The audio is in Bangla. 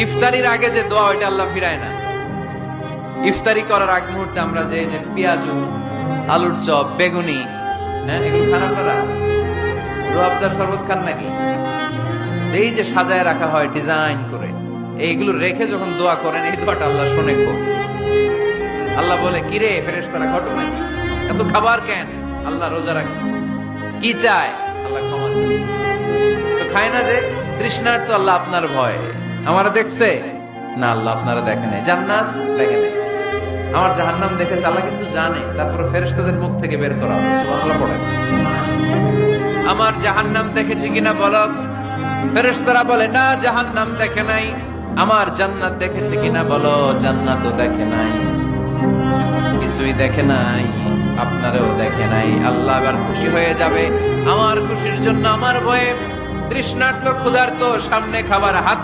ইফতারির আগে যে দোয়া ওইটা আল্লাহ ফিরায় না। ইফতারি করার আগ মুহূর্তে আমরা যে পেঁয়াজু, আলুর চপ, বেগুনি, হ্যাঁ এগুলো খান আপনারা? রুয়াবজার শরবত খান নাকি? এই যে সাজায় রাখা হয় ডিজাইন করে, এইগুলো রেখে যখন দোয়া করেন, এই দোয়াটা আল্লাহ শুনে খুব। আল্লাহ বলে, কিরে ফেরেশতারা ঘটনা কি, এত খাবার কেন? আল্লাহ রোজা রাখছে, কি চায়? আল্লাহ ক্ষমা চায়। তো খায় না যে তৃষ্ণার, তো আল্লাহ আপনার ভয়। আমারা দেখছে না, আল্লাহ আপনারা দেখে নাই। জান্নাত দেখে নাই, আমার জাহান্নাম দেখেছে আল্লাহ কিন্তু জানে। তারপরে ফেরেশতাদের মুখ থেকে বের করা হবে। সুবহানাল্লাহ পড়েন। আমার জাহান্নাম দেখেছি কিনা বলো? ফেরেশতারা বলে না, জাহান্নাম দেখে নাই। আমার জান্নাত দেখেছে কিনা বলো? জান্নাতও দেখে নাই, কিছুই দেখে নাই, আপনারও দেখে নাই। আল্লাহ এবার খুশি হয়ে যাবে। আমার খুশির জন্য আমার ভয়ে তৃষ্ণার্ত ক্ষুধার্ত সামনে খাবার হাত